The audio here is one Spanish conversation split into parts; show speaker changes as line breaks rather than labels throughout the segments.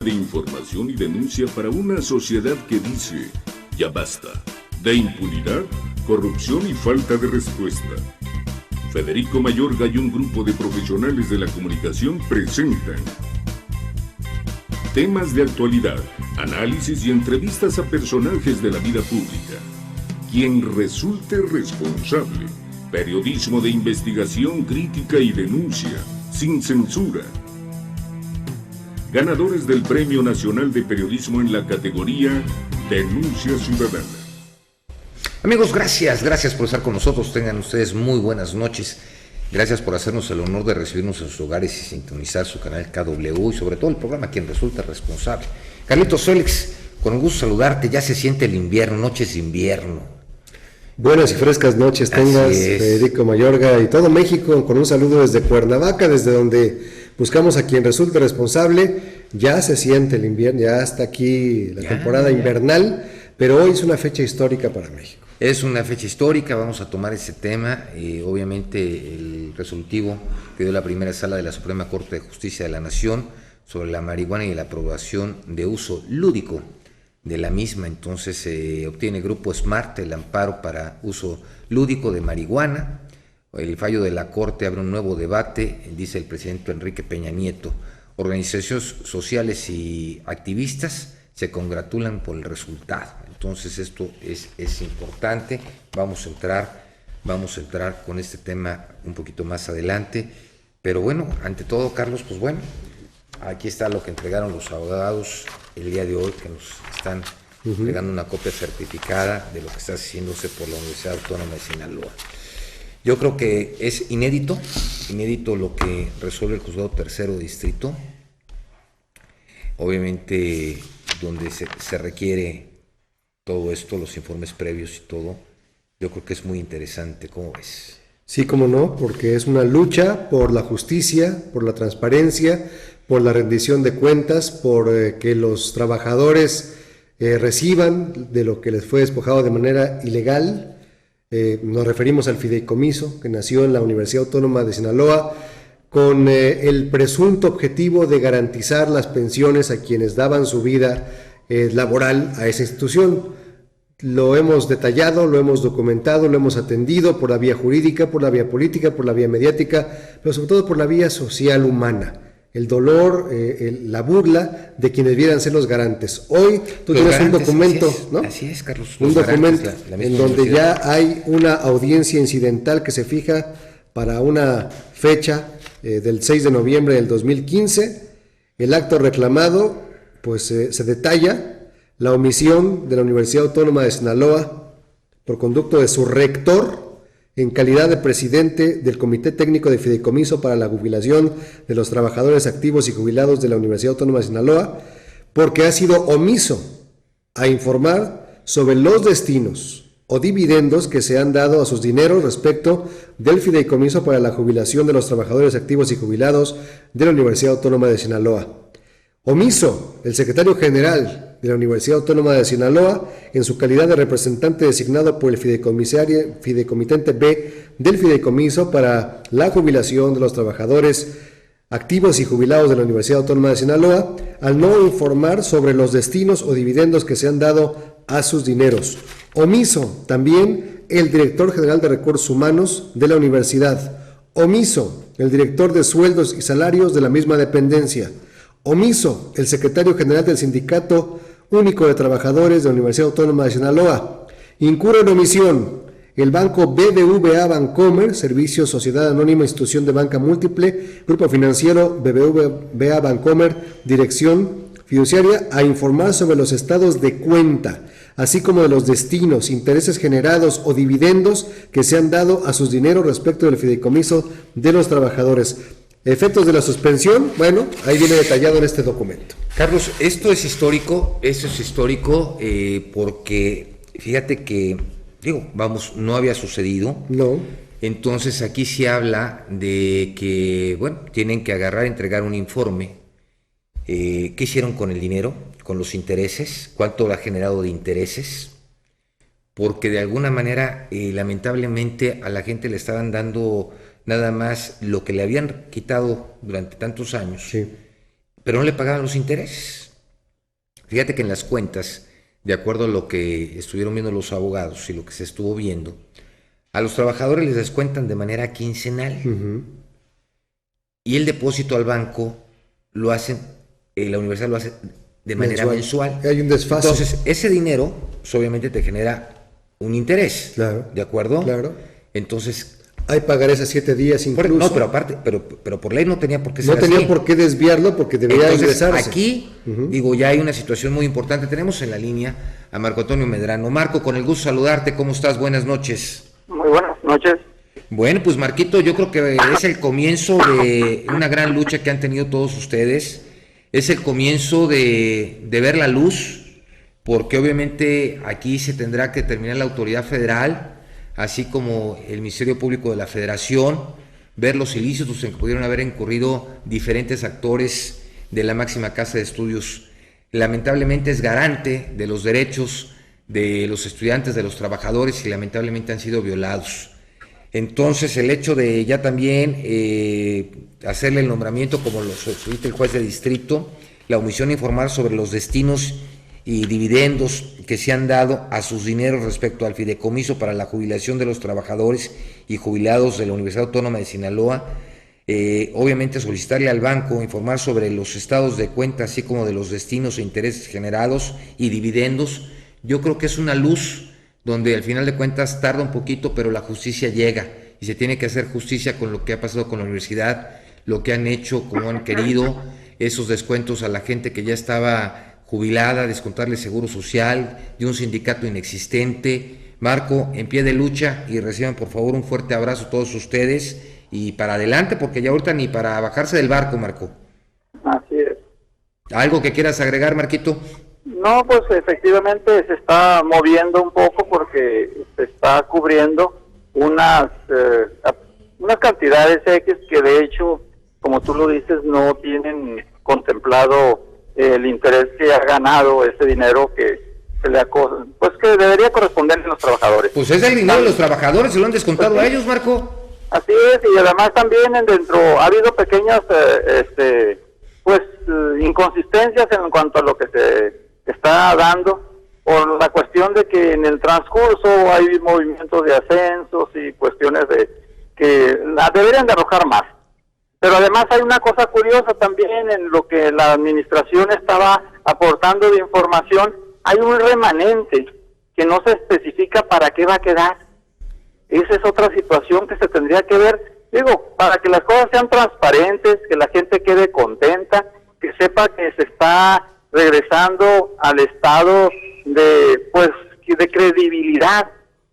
de información y denuncia para una sociedad que dice, ya basta, de impunidad, corrupción y falta de respuesta. Federico Mayorga y un grupo de profesionales de la comunicación presentan temas de actualidad, análisis y entrevistas a personajes de la vida pública. Quien resulte responsable. Periodismo de investigación, crítica y denuncia, sin censura. Ganadores del Premio Nacional de Periodismo en la categoría Denuncia Ciudadana.
Amigos, gracias por estar con nosotros. Tengan ustedes muy buenas noches. Gracias por hacernos el honor de recibirnos en sus hogares y sintonizar su canal KW y sobre todo el programa Quien Resulta Responsable. Carlitos Félix, con un gusto saludarte. Ya se siente el invierno, noches de invierno.
Buenas y frescas noches tengas, Federico Mayorga y todo México, con un saludo desde Cuernavaca, desde donde buscamos a quien resulte responsable. Ya se siente el invierno, ya está aquí la temporada invernal, pero hoy es una fecha histórica para México.
Es una fecha histórica, vamos a tomar ese tema. Obviamente el resolutivo que dio la primera sala de la Suprema Corte de Justicia de la Nación sobre la marihuana y la aprobación de uso lúdico de la misma. Entonces se obtiene Grupo Smart el amparo para uso lúdico de marihuana. El fallo de la Corte abre un nuevo debate, dice el presidente Enrique Peña Nieto. Organizaciones sociales y activistas se congratulan por el resultado. Entonces esto es importante. Vamos a entrar con este tema un poquito más adelante. Pero bueno, ante todo, Carlos, pues bueno, aquí está lo que entregaron los abogados el día de hoy, que nos están entregando una copia certificada de lo que está haciéndose por la Universidad Autónoma de Sinaloa. Yo creo que es inédito lo que resuelve el Juzgado Tercero Distrito. Obviamente, donde se requiere todo esto, los informes previos y todo, yo creo que es muy interesante. ¿Cómo ves?
Sí, cómo no, porque es una lucha por la justicia, por la transparencia, por la rendición de cuentas, por que los trabajadores reciban de lo que les fue despojado de manera ilegal. Nos referimos al fideicomiso que nació en la Universidad Autónoma de Sinaloa con el presunto objetivo de garantizar las pensiones a quienes daban su vida laboral a esa institución. Lo hemos detallado, lo hemos documentado, lo hemos atendido por la vía jurídica, por la vía política, por la vía mediática, pero sobre todo por la vía social humana. El dolor, la burla de quienes debieran ser los garantes. Hoy tú tienes un documento, ¿no?
Así es, Carlos.
Un documento en donde ya hay una audiencia incidental que se fija para una fecha del 6 de noviembre del 2015. El acto reclamado, pues se detalla la omisión de la Universidad Autónoma de Sinaloa por conducto de su rector en calidad de presidente del Comité Técnico de Fideicomiso para la Jubilación de los Trabajadores Activos y Jubilados de la Universidad Autónoma de Sinaloa, porque ha sido omiso a informar sobre los destinos o dividendos que se han dado a sus dineros respecto del Fideicomiso para la Jubilación de los Trabajadores Activos y Jubilados de la Universidad Autónoma de Sinaloa. Omiso el secretario general de la Universidad Autónoma de Sinaloa en su calidad de representante designado por el fideicomitente B del Fideicomiso para la Jubilación de los Trabajadores Activos y Jubilados de la Universidad Autónoma de Sinaloa al no informar sobre los destinos o dividendos que se han dado a sus dineros. Omiso también el director general de Recursos Humanos de la universidad. Omiso el director de Sueldos y Salarios de la misma dependencia. Omiso el secretario general del Sindicato Único de Trabajadores de la Universidad Autónoma de Sinaloa. Incurre en omisión el Banco BBVA Bancomer, Servicio Sociedad Anónima, Institución de Banca Múltiple, Grupo Financiero BBVA Bancomer, Dirección Fiduciaria, a informar sobre los estados de cuenta, así como de los destinos, intereses generados o dividendos que se han dado a sus dineros respecto del fideicomiso de los trabajadores. Efectos de la suspensión, bueno, ahí viene detallado en este documento.
Carlos, esto es histórico porque fíjate que, no había sucedido.
No.
Entonces aquí se habla de que, tienen que entregar un informe. ¿Qué hicieron con el dinero? ¿Con los intereses? ¿Cuánto ha generado de intereses? Porque de alguna manera, lamentablemente, a la gente le estaban dando nada más lo que le habían quitado durante tantos años,
sí,
pero no le pagaban los intereses. Fíjate que en las cuentas, de acuerdo a lo que estuvieron viendo los abogados y lo que se estuvo viendo, a los trabajadores les descuentan de manera quincenal. Y el depósito al banco lo hacen, la universidad lo hace de manera mensual.
Hay un desfase.
Entonces, ese dinero pues, obviamente te genera un interés.
Claro.
¿De acuerdo?
Claro.
Entonces,
hay pagarés a 7 días incluso.
No, pero aparte, pero por ley no tenía por qué ser
así. No tenía
así.
por qué desviarlo porque debería ingresarse.
Aquí, digo, ya hay una situación muy importante. Tenemos en la línea a Marco Antonio Medrano. Marco, con el gusto de saludarte. ¿Cómo estás? Buenas noches.
Muy buenas noches.
Bueno, pues Marquito, yo creo que es el comienzo de una gran lucha que han tenido todos ustedes. Es el comienzo de ver la luz, porque obviamente aquí se tendrá que determinar la autoridad federal, así como el Ministerio Público de la Federación, ver los ilícitos en que pudieron haber incurrido diferentes actores de la máxima casa de estudios. Lamentablemente es garante de los derechos de los estudiantes, de los trabajadores, y lamentablemente han sido violados. Entonces el hecho de ya también hacerle el nombramiento, como lo solicita el juez de distrito, la omisión de informar sobre los destinos y dividendos que se han dado a sus dineros respecto al fideicomiso para la jubilación de los trabajadores y jubilados de la Universidad Autónoma de Sinaloa, obviamente solicitarle al banco informar sobre los estados de cuenta, así como de los destinos e intereses generados y dividendos. Yo creo que es una luz donde al final de cuentas tarda un poquito, pero la justicia llega y se tiene que hacer justicia con lo que ha pasado con la universidad, lo que han hecho, como han querido, esos descuentos a la gente que ya estaba jubilada, descontarle seguro social, de un sindicato inexistente. Marco, en pie de lucha, y reciban por favor un fuerte abrazo a todos ustedes y para adelante, porque ya ahorita ni para bajarse del barco, Marco.
Así es.
¿Algo que quieras agregar, Marquito?
No, pues efectivamente se está moviendo un poco porque se está cubriendo unas cantidades X que de hecho, como tú lo dices, no tienen contemplado el interés que ha ganado ese dinero que se le pues que debería corresponderle a los trabajadores.
Pues es el dinero de los trabajadores, se lo han descontado a ellos, Marco.
Así es, y además también ha habido pequeñas inconsistencias en cuanto a lo que se está dando, por la cuestión de que en el transcurso hay movimientos de ascensos y cuestiones de que la deberían de arrojar más. Pero además hay una cosa curiosa también en lo que la administración estaba aportando de información, hay un remanente que no se especifica para qué va a quedar. Esa es otra situación que se tendría que ver, digo, para que las cosas sean transparentes, que la gente quede contenta, que sepa que se está regresando al estado de credibilidad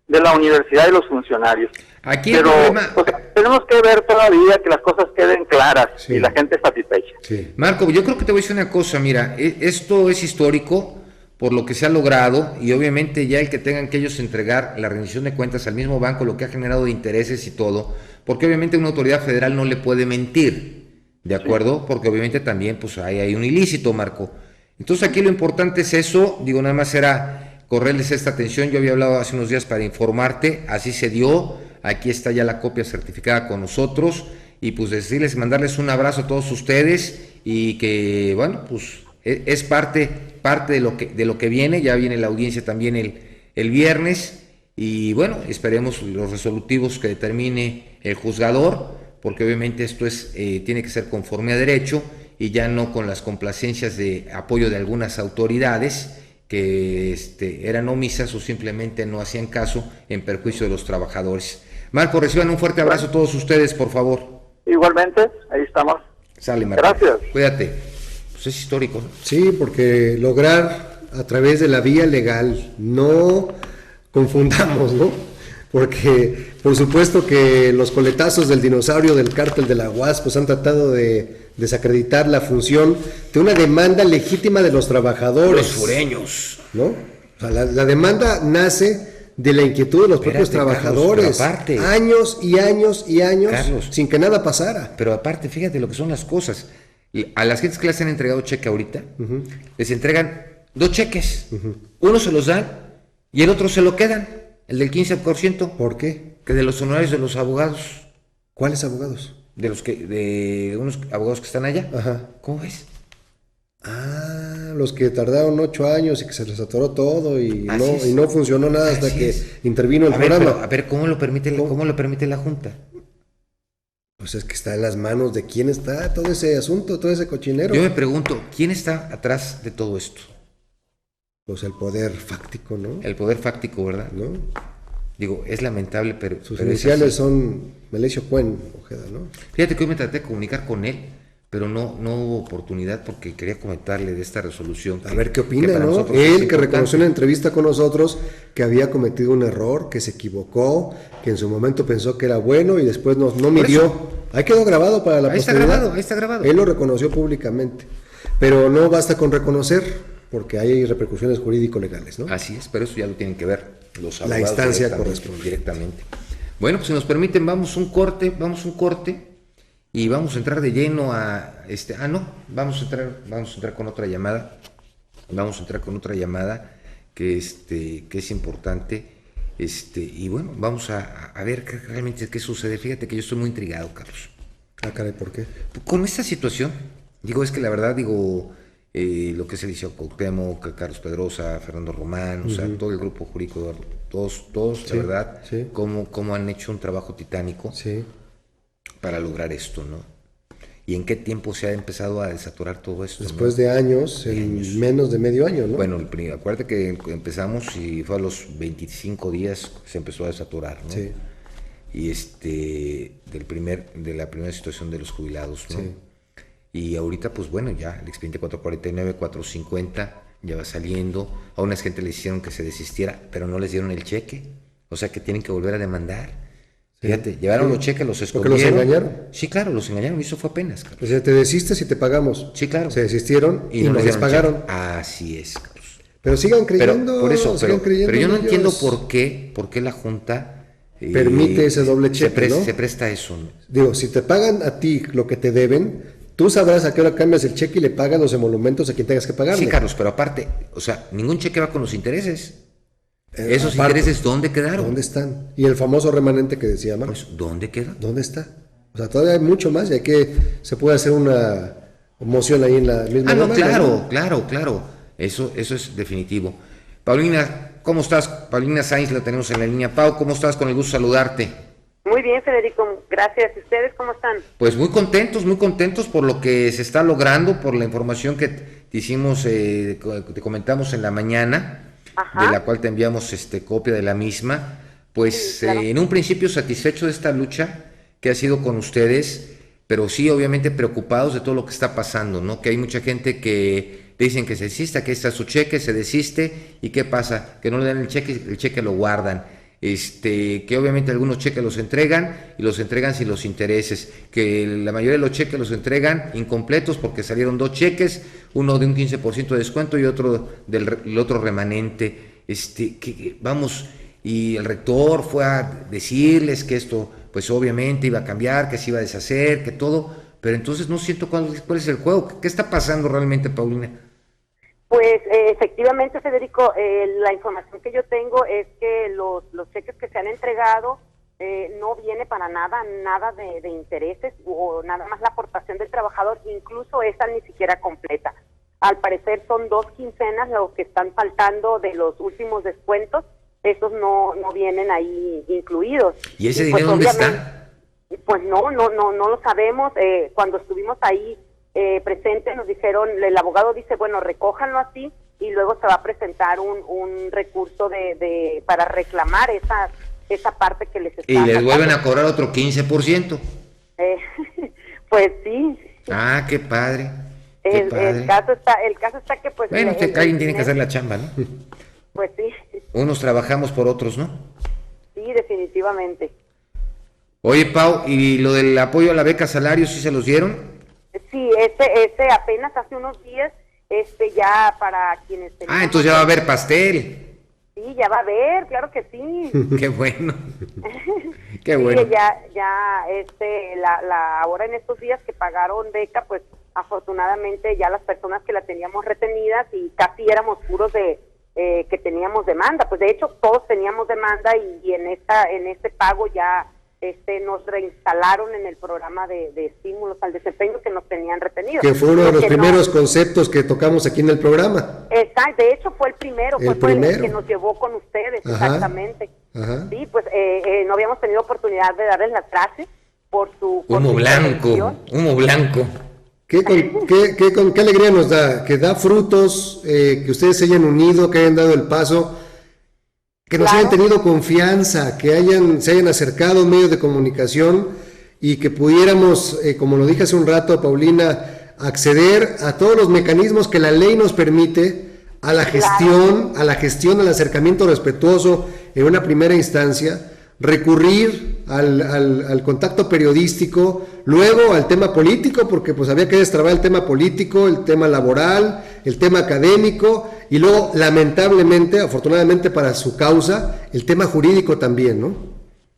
de la universidad y los funcionarios.
Aquí
pero
el problema...
tenemos que ver todavía que las cosas queden claras, sí, y la gente satisfecha.
Sí. Marco, yo creo que te voy a decir una cosa, mira, esto es histórico por lo que se ha logrado, y obviamente ya el que tengan que ellos entregar la rendición de cuentas al mismo banco, lo que ha generado de intereses y todo, porque obviamente una autoridad federal no le puede mentir, ¿de acuerdo? Sí. Porque obviamente también pues hay un ilícito, Marco. Entonces aquí lo importante es eso, digo, nada más era correrles esta atención. Yo había hablado hace unos días para informarte, así se dio, aquí está ya la copia certificada con nosotros, y pues decirles, mandarles un abrazo a todos ustedes, y que bueno, pues es parte de lo que viene. Ya viene la audiencia también el viernes, y bueno, esperemos los resolutivos que determine el juzgador, porque obviamente esto tiene que ser conforme a derecho, y ya no con las complacencias de apoyo de algunas autoridades que eran omisas o simplemente no hacían caso en perjuicio de los trabajadores. Marco, reciban un fuerte abrazo a todos ustedes, por favor.
Igualmente, ahí estamos.
Sale, Marco.
Gracias.
Cuídate. Pues es histórico, ¿no?
Sí, porque lograr a través de la vía legal, no confundamos, ¿no? Porque por supuesto que los coletazos del dinosaurio del cártel de la UAS pues han tratado de desacreditar la función de una demanda legítima de los trabajadores.
Los sureños.
¿No? O sea, la demanda nace de la inquietud de los propios trabajadores.
Carlos, aparte,
años y años y años,
Carlos,
sin que nada pasara.
Pero aparte, fíjate lo que son las cosas. A las gentes que les han entregado cheque ahorita, les entregan 2 cheques. Uno se los dan y el otro se lo quedan. El del 15%.
¿Por qué?
Que de los honorarios de los abogados.
¿Cuáles abogados?
De unos abogados que están allá.
Ajá.
¿Cómo ves?
Ah, los que tardaron 8 años y que se les atoró todo y no funcionó nada hasta que intervino el programa.
A ver, ¿cómo lo permite la Junta?
Pues es que está en las manos de quién está todo ese asunto, todo ese cochinero.
Yo me pregunto, ¿quién está atrás de todo esto?
Pues el poder fáctico, ¿no?
El poder fáctico, ¿verdad?
¿No?
Digo, es lamentable, pero...
Sus iniciales son Melesio Cuen Ojeda, ¿no?
Fíjate que hoy me traté de comunicar con él, pero no hubo oportunidad porque quería comentarle de esta resolución.
A ver qué opina, ¿no? Él que reconoció en una entrevista con nosotros que había cometido un error, que se equivocó, que en su momento pensó que era bueno y después no midió. Ahí quedó grabado para la posteridad.
Ahí está grabado.
Él lo reconoció públicamente. Pero no basta con reconocer, porque hay repercusiones jurídico-legales, ¿no?
Así es, pero eso ya lo tienen que ver los abogados.
La instancia correspondiente.
Directamente. Bueno, pues si nos permiten, vamos un corte. Y vamos a entrar de lleno a vamos a entrar con otra llamada. Vamos a entrar con otra llamada que es importante. Y bueno, vamos a ver realmente qué sucede. Fíjate que yo estoy muy intrigado, Carlos.
Ah, caray, ¿por qué?
Con esta situación, es que la verdad, lo que se dice Cuauhtémoc, Carlos Pedrosa, Fernando Román, o sea, todo el grupo jurídico, todos, sí, la verdad, sí, cómo han hecho un trabajo titánico. Sí. Para lograr esto, ¿no? ¿Y en qué tiempo se ha empezado a desaturar todo esto?
Después de años, en menos de medio año, ¿no?
Bueno, acuérdate que empezamos y fue a los 25 días se empezó a desaturar, ¿no? Sí. Y de la primera situación de los jubilados, ¿no? Sí. Y ahorita, pues bueno, ya el expediente 449, 450 ya va saliendo. A unas gente les hicieron que se desistiera, pero no les dieron el cheque. O sea que tienen que volver a demandar. Fíjate, llevaron los cheques, los escondieron.
¿Porque los engañaron?
Sí, claro, los engañaron y eso fue apenas, Carlos.
O sea, te desistes y te pagamos.
Sí, claro.
Se desistieron y no les pagaron.
Cheque. Así es, Carlos.
Pero sigan creyendo.
Pero yo no entiendo por qué la Junta
permite ese doble cheque, ¿no?
Se presta a eso, ¿no?
Digo, si te pagan a ti lo que te deben, tú sabrás a qué hora cambias el cheque y le pagan los emolumentos a quien tengas que pagarle.
Sí, Carlos, pero aparte, o sea, ningún cheque va con los intereses. ¿Esos intereses dónde quedaron?
¿Dónde están? Y el famoso remanente que decía Marcos.
Pues, ¿dónde queda?
¿Dónde está? O sea, todavía hay mucho más, ya que se puede hacer una moción ahí en la misma
demanda, ¿no? Claro. Eso es definitivo. Paulina, ¿cómo estás? Paulina Sainz la tenemos en la línea. Pau, ¿cómo estás? Con el gusto de saludarte.
Muy bien, Federico, gracias. ¿Y ustedes cómo están?
Pues muy contentos por lo que se está logrando, por la información que te hicimos, te comentamos en la mañana. Ajá. De la cual te enviamos copia de la misma, pues sí, claro. En un principio satisfecho de esta lucha que ha sido con ustedes, pero sí obviamente preocupados de todo lo que está pasando, ¿no? Que hay mucha gente que dicen que se desista, que está su cheque, se desiste, ¿y qué pasa? Que no le dan el cheque lo guardan. Que obviamente algunos cheques los entregan y los entregan sin los intereses, que la mayoría de los cheques los entregan incompletos porque salieron 2 cheques, uno de un 15% de descuento y otro del otro remanente. Vamos, y el rector fue a decirles que esto pues obviamente iba a cambiar, que se iba a deshacer, que todo, pero entonces no siento cuál es el juego. ¿Qué está pasando realmente, Paulina?
Pues efectivamente, Federico, la información que yo tengo es que los cheques que se han entregado no viene para nada de intereses o nada más la aportación del trabajador, incluso esa ni siquiera completa. Al parecer son 2 quincenas los que están faltando de los últimos descuentos, esos no vienen ahí incluidos.
¿Y ese dinero dónde está?
Pues no lo sabemos. Cuando estuvimos ahí presentes nos dijeron, el abogado dice, bueno, recójanlo así y luego se va a presentar un recurso para reclamar esa parte que les está
y les vuelven a cobrar otro 15%.
Pues sí.
Ah, qué padre.
El caso está que pues
bueno, alguien tiene que hacer la chamba, ¿no?
Pues sí.
Unos trabajamos por otros, ¿no?
Sí, definitivamente.
Oye, Pau, ¿y lo del apoyo a la beca salario sí se los dieron?
Sí, ese apenas hace unos días, ya para quienes teníamos...
Ah, entonces ya va a haber pastel.
Sí, ya va a haber, claro que sí.
Qué bueno. Qué bueno.
Sí, ahora en estos días que pagaron beca, pues afortunadamente ya las personas que la teníamos retenidas y casi éramos puros de que teníamos demanda, pues de hecho todos teníamos demanda y en este pago ya nos reinstalaron en el programa de estímulos al desempeño que nos tenían retenidos.
Que fue uno de los primeros conceptos que tocamos aquí en el programa.
De hecho fue el primero, el que nos llevó con ustedes, exactamente.
Ajá.
Sí, pues no habíamos tenido oportunidad de darles las gracias por su...
Humo blanco.
¿Qué alegría nos da? Que da frutos, que ustedes se hayan unido, que hayan dado el paso, que nos hayan tenido confianza, que se hayan acercado a medios de comunicación y que pudiéramos, como lo dije hace un rato, Paulina, acceder a todos los mecanismos que la ley nos permite a la gestión, al acercamiento respetuoso en una primera instancia, recurrir al contacto periodístico, luego al tema político, porque pues había que destrabar el tema político, el tema laboral, el tema académico, y luego lamentablemente, afortunadamente para su causa, el tema jurídico también, ¿no?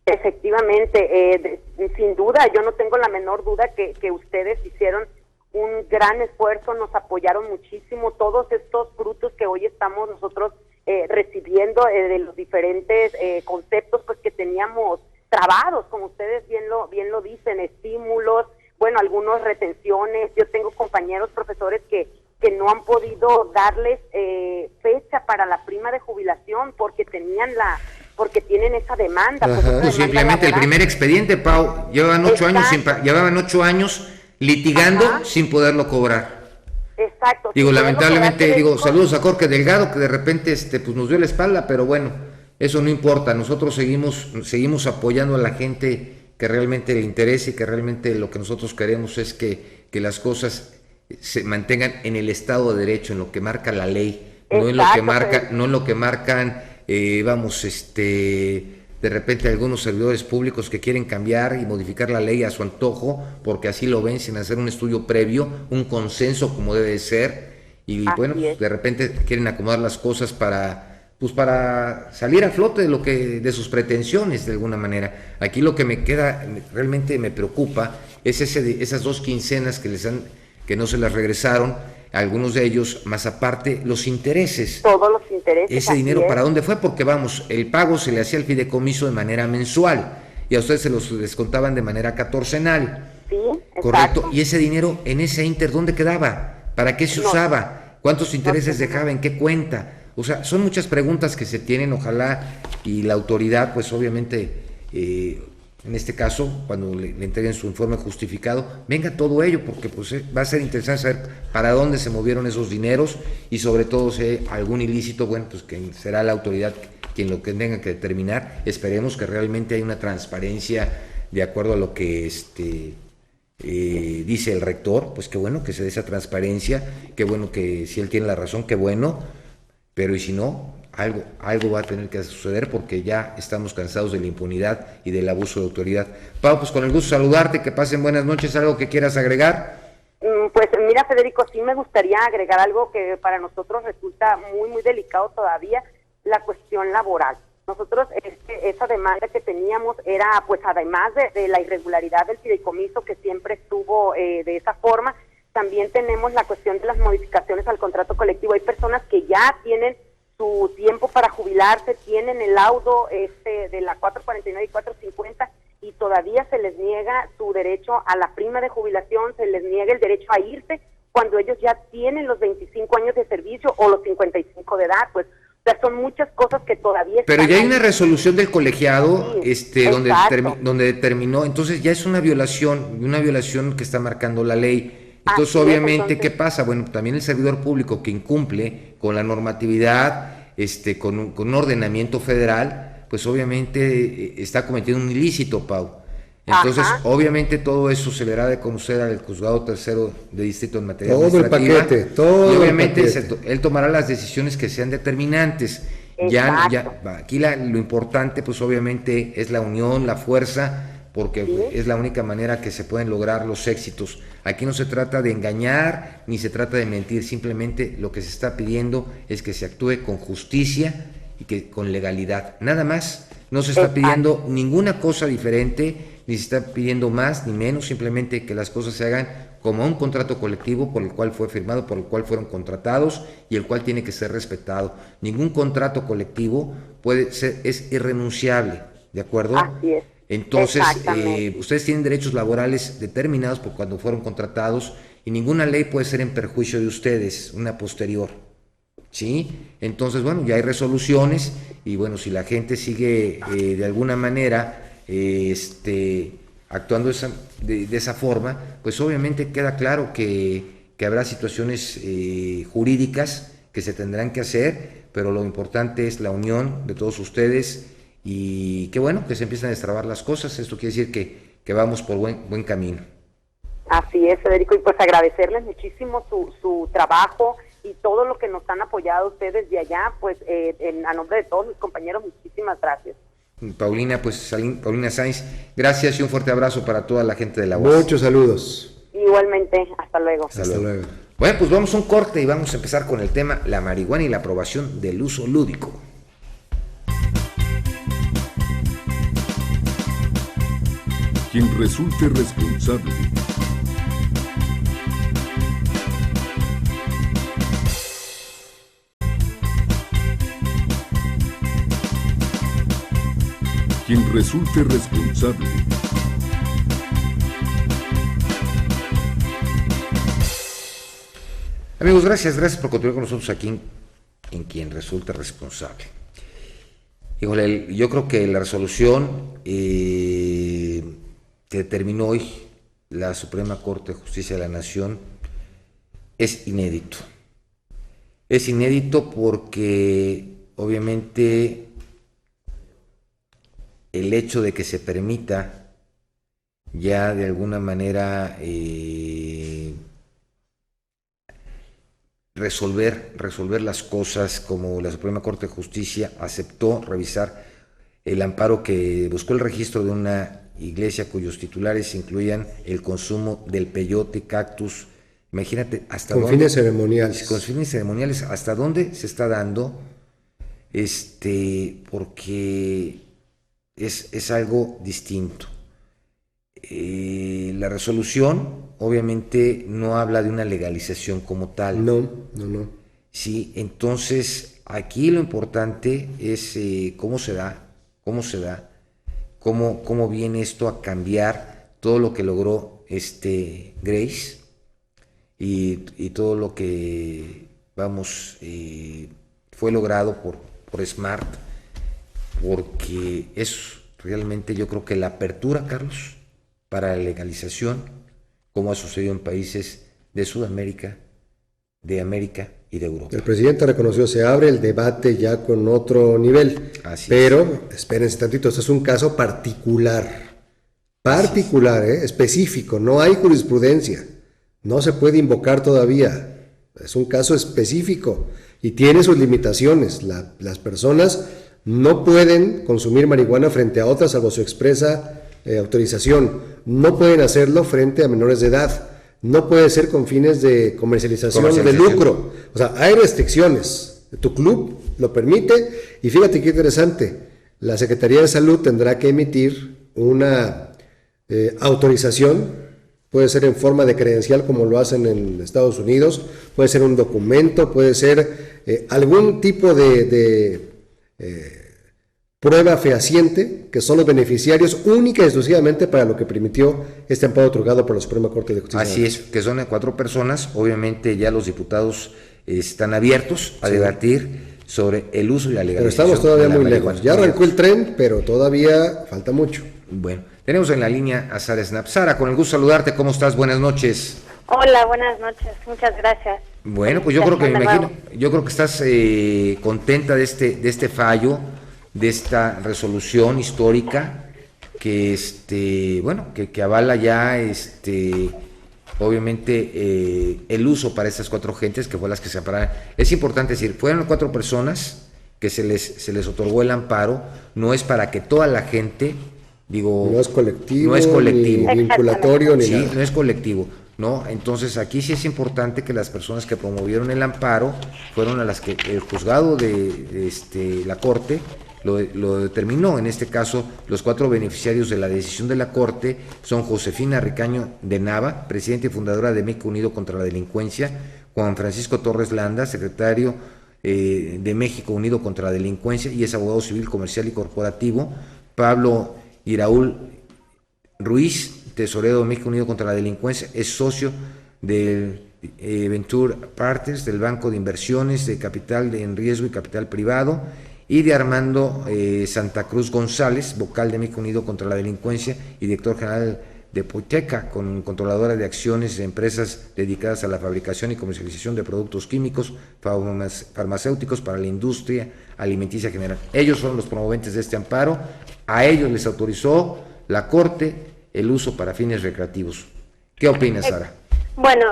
Efectivamente, sin duda, yo no tengo la menor duda que ustedes hicieron un gran esfuerzo, nos apoyaron muchísimo, todos estos frutos que hoy estamos nosotros recibiendo de los diferentes conceptos pues que teníamos trabados, como ustedes bien lo dicen, estímulos, bueno, algunos retenciones. Yo tengo compañeros profesores que no han podido darles fecha para la prima de jubilación porque tienen esa demanda.
Pues simplemente el primer expediente, Pau, llevaban 8 años litigando sin poderlo cobrar.
Exacto.
Lamentablemente, saludos a Jorge Delgado, que de repente pues nos dio la espalda, pero bueno, eso no importa. Nosotros seguimos apoyando a la gente que realmente le interesa y que realmente lo que nosotros queremos es que las cosas se mantengan en el Estado de Derecho, en lo que marca la ley, no en lo que marcan, de repente algunos servidores públicos que quieren cambiar y modificar la ley a su antojo, porque así lo ven sin hacer un estudio previo, un consenso como debe de ser, y de repente quieren acomodar las cosas para salir a flote de sus pretensiones de alguna manera. Aquí lo que realmente me preocupa es esas 2 quincenas que no se las regresaron, algunos de ellos, más aparte los intereses.
Todos los intereses.
Ese dinero, ¿para dónde fue? Porque el pago se le hacía al fideicomiso de manera mensual y a ustedes se los descontaban de manera catorcenal.
Sí,
correcto. Y ese dinero en ese inter, ¿dónde quedaba? ¿Para qué se usaba? ¿Cuántos intereses dejaba? ¿En qué cuenta? O sea, son muchas preguntas que se tienen, ojalá, y la autoridad, pues obviamente, en este caso, cuando le entreguen su informe justificado, venga todo ello, porque pues va a ser interesante saber para dónde se movieron esos dineros y sobre todo si hay algún ilícito, bueno, pues que será la autoridad quien lo que tenga que determinar. Esperemos que realmente haya una transparencia de acuerdo a lo que dice el rector, pues qué bueno que se dé esa transparencia, qué bueno que si él tiene la razón, qué bueno, pero y si no, algo va a tener que suceder porque ya estamos cansados de la impunidad y del abuso de autoridad. Pau, pues con el gusto de saludarte, que pasen buenas noches. ¿Algo que quieras agregar?
Pues mira, Federico, sí me gustaría agregar algo que para nosotros resulta muy, muy delicado todavía, la cuestión laboral. Nosotros, esa demanda que teníamos era, pues además de la irregularidad del fideicomiso que siempre estuvo de esa forma, también tenemos la cuestión de las modificaciones al contrato colectivo. Hay personas que ya tienen su tiempo para jubilarse, tienen el laudo de la 449 y 450 y todavía se les niega su derecho a la prima de jubilación, se les niega el derecho a irse cuando ellos ya tienen los 25 años de servicio o los 55 de edad, pues. O sea, son muchas cosas que todavía...
Pero ya hay una resolución del colegiado,
sí,
donde determinó, entonces ya es una violación que está marcando la ley. Entonces, obviamente, ¿qué pasa? Bueno, también el servidor público que incumple con la normatividad, con un ordenamiento federal, pues obviamente está cometiendo un ilícito, Pau. Entonces, obviamente todo eso se le hará de conocer al juzgado tercero de distrito en materia administrativa.
Todo
y obviamente
el paquete.
él tomará las decisiones que sean determinantes. Aquí lo importante, pues obviamente, es la unión, la fuerza, porque es la única manera que se pueden lograr los éxitos. Aquí no se trata de engañar, ni se trata de mentir, simplemente lo que se está pidiendo es que se actúe con justicia y que con legalidad. Nada más, no se está pidiendo ninguna cosa diferente, ni se está pidiendo más ni menos, simplemente que las cosas se hagan como un contrato colectivo por el cual fue firmado, por el cual fueron contratados y el cual tiene que ser respetado. Ningún contrato colectivo es irrenunciable, ¿de acuerdo?
Así es.
Entonces, ustedes tienen derechos laborales determinados por cuando fueron contratados y ninguna ley puede ser en perjuicio de ustedes, una posterior, ¿sí? Entonces, bueno, ya hay resoluciones y bueno, si la gente sigue de alguna manera actuando de esa forma, pues obviamente queda claro que habrá situaciones jurídicas que se tendrán que hacer, pero lo importante es la unión de todos ustedes y qué bueno que se empiezan a destrabar las cosas. Esto quiere decir que vamos por buen camino.
Así es, Federico, y pues agradecerles muchísimo su trabajo y todo lo que nos han apoyado ustedes de allá, pues a nombre de todos mis compañeros, muchísimas gracias.
Paulina Sainz, gracias y un fuerte abrazo para toda la gente de la UAS.
Muchos saludos.
Igualmente, hasta luego.
Hasta luego.
Bueno, pues vamos a un corte y vamos a empezar con el tema la marihuana y la aprobación del uso lúdico.
Quien resulte responsable
Amigos, gracias por continuar con nosotros aquí en Quien Resulta Responsable. Híjole, yo creo que la resolución que determinó hoy la Suprema Corte de Justicia de la Nación es inédito. Es inédito porque obviamente el hecho de que se permita ya de alguna manera resolver las cosas, como la Suprema Corte de Justicia aceptó revisar el amparo que buscó el registro de una iglesia cuyos titulares incluían el consumo del peyote, cactus. Imagínate hasta
con
dónde,
fines ceremoniales.
Con fines ceremoniales, hasta dónde se está dando, porque es algo distinto. La resolución obviamente no habla de una legalización como tal.
No.
Sí, entonces aquí lo importante es cómo se da, cómo viene esto a cambiar todo lo que logró Grace y todo lo que fue logrado por Smart, porque es realmente, yo creo que la apertura, Carlos, para la legalización, como ha sucedido en países de Sudamérica, de América y de Europa.
El presidente reconoció, se abre el debate ya con otro nivel. Pero, espérense tantito, esto es un caso particular, específico, no hay jurisprudencia, no se puede invocar todavía, es un caso específico y tiene sus limitaciones. Las personas no pueden consumir marihuana frente a otras salvo su expresa autorización, no pueden hacerlo frente a menores de edad, no puede ser con fines de comercialización de lucro, o sea, hay restricciones, tu club lo permite y fíjate qué interesante, la Secretaría de Salud tendrá que emitir una autorización, puede ser en forma de credencial como lo hacen en Estados Unidos, puede ser un documento, puede ser algún tipo de prueba fehaciente, que son los beneficiarios única y exclusivamente para lo que permitió este amparo otorgado por la Suprema Corte de Justicia.
Así es, que son 4 personas, obviamente ya los diputados están abiertos a debatir sobre el uso y la legalización.
Pero estamos todavía muy lejos, ya arrancó el tren, pero todavía falta mucho.
Bueno, tenemos en la línea a Sara Snap. Sara, con el gusto de saludarte, ¿cómo estás? Buenas noches.
Hola, buenas noches, muchas gracias.
Bueno, pues yo creo que estás contenta de este fallo, de esta resolución histórica que que avala ya obviamente el uso para estas 4 gentes que fue las que se ampararon. Es importante decir, fueron 4 personas que se les otorgó el amparo, no es para que toda la gente,
no es colectivo,
ni
vinculatorio, ni nada.
No es colectivo, ¿no? Entonces aquí sí es importante que las personas que promovieron el amparo fueron a las que el juzgado de la Corte lo determinó. En este caso, los 4 beneficiarios de la decisión de la Corte son Josefina Ricaño de Nava, presidenta y fundadora de México Unido contra la Delincuencia; Juan Francisco Torres Landa, secretario de México Unido contra la Delincuencia y es abogado civil, comercial y corporativo; Pablo y Raúl Ruiz, tesorero de México Unido contra la Delincuencia, es socio del Venture Partners, del Banco de Inversiones de Capital en Riesgo y Capital Privado, y de Armando Santa Cruz González, vocal de México Unido contra la Delincuencia y director general de Poiteca, controladora de acciones de empresas dedicadas a la fabricación y comercialización de productos químicos farmacéuticos para la industria alimenticia general. Ellos son los promoventes de este amparo. A ellos les autorizó la Corte el uso para fines recreativos. ¿Qué opinas, Sara?
Bueno,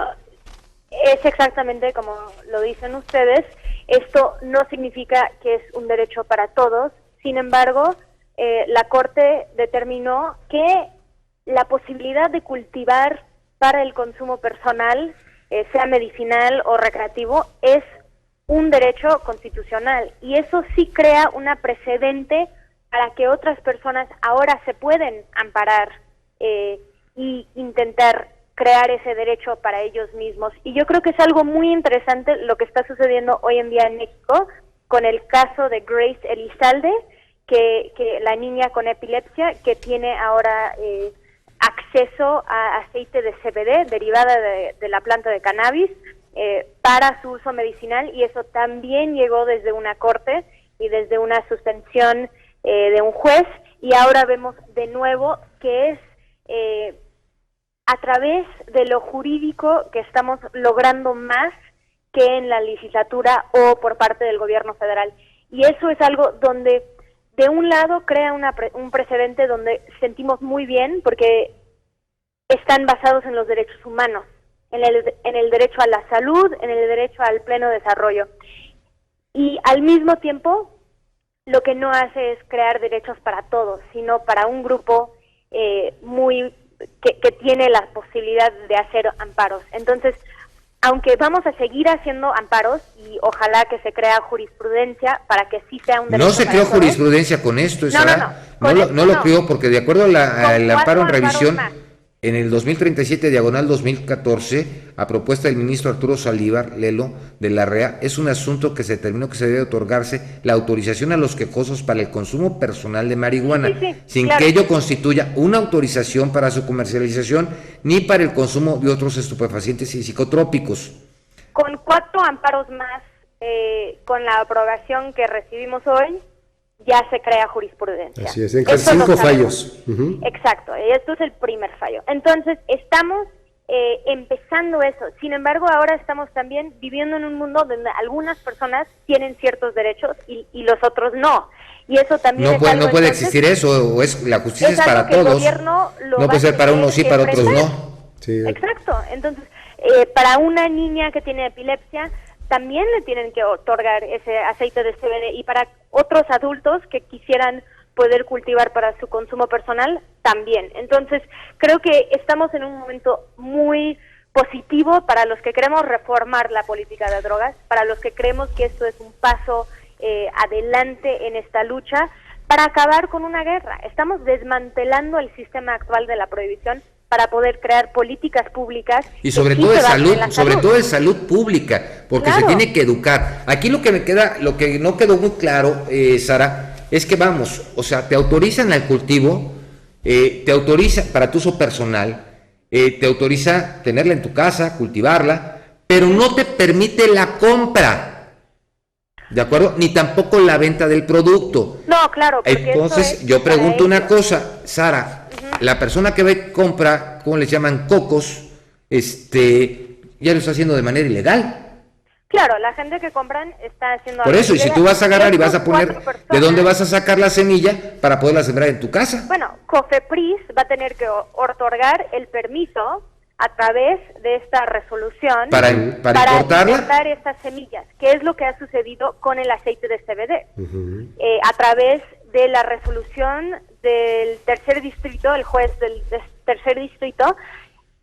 es exactamente como lo dicen ustedes. Esto no significa que es un derecho para todos. Sin embargo, la Corte determinó que la posibilidad de cultivar para el consumo personal, sea medicinal o recreativo, es un derecho constitucional, y eso sí crea una precedente para que otras personas ahora se pueden amparar y intentar crear ese derecho para ellos mismos. Y yo creo que es algo muy interesante lo que está sucediendo hoy en día en México con el caso de Grace Elizalde, que la niña con epilepsia que tiene ahora acceso a aceite de CBD derivada de la planta de cannabis para su uso medicinal, y eso también llegó desde una corte y desde una suspensión de un juez, y ahora vemos de nuevo que es a través de lo jurídico que estamos logrando más que en la legislatura o por parte del gobierno federal, y eso es algo donde de un lado crea un precedente donde sentimos muy bien porque están basados en los derechos humanos, en el derecho a la salud, en el derecho al pleno desarrollo. Y al mismo tiempo, lo que no hace es crear derechos para todos, sino para un grupo que tiene la posibilidad de hacer amparos. Entonces, aunque vamos a seguir haciendo amparos y ojalá que se crea jurisprudencia para que sí sea un derecho.
No se creó jurisprudencia con esto, no lo creó, porque de acuerdo al amparo en revisión en el 2037 diagonal 2014 a propuesta del ministro Arturo Saldívar Lelo de la REA, es un asunto que se determinó que se debe otorgarse la autorización a los quejosos para el consumo personal de marihuana, sin que ello constituya una autorización para su comercialización ni para el consumo de otros estupefacientes y psicotrópicos.
Con 4 amparos más, con la aprobación que recibimos hoy, ya se crea jurisprudencia.
Así es, en 5 fallos.
Exacto, esto es el primer fallo. Entonces, estamos empezando eso. Sin embargo, ahora estamos también viviendo en un mundo donde algunas personas tienen ciertos derechos y los otros no. Y eso también
no puede existir eso, o es la justicia es para todos. No puede ser para unos sí, para otros no.
Sí. Exacto. Entonces, para una niña que tiene epilepsia, también le tienen que otorgar ese aceite de CBD, y para otros adultos que quisieran poder cultivar para su consumo personal, también. Entonces, creo que estamos en un momento muy positivo para los que queremos reformar la política de drogas, para los que creemos que esto es un paso adelante en esta lucha, para acabar con una guerra. Estamos desmantelando el sistema actual de la prohibición para poder crear políticas públicas
y sobre todo de salud pública, porque se tiene que educar. Aquí lo que no quedó muy claro, Sara, es que o sea, te autorizan al cultivo, te autoriza para tu uso personal, te autoriza tenerla en tu casa, cultivarla, pero no te permite la compra, ¿de acuerdo? Ni tampoco la venta del producto.
No, claro.
Entonces, yo pregunto una cosa, Sara. La persona que va y compra, ¿cómo les llaman? Cocos, ya lo está haciendo de manera ilegal.
Claro, la gente que compran está haciendo...
Por eso, y si tú vas a agarrar y vas a poner, ¿de dónde vas a sacar la semilla para poderla sembrar en tu casa?
Bueno, COFEPRIS va a tener que otorgar el permiso a través de esta resolución para importar estas semillas, que es lo que ha sucedido con el aceite de CBD. A través de la resolución del tercer distrito, el juez del tercer distrito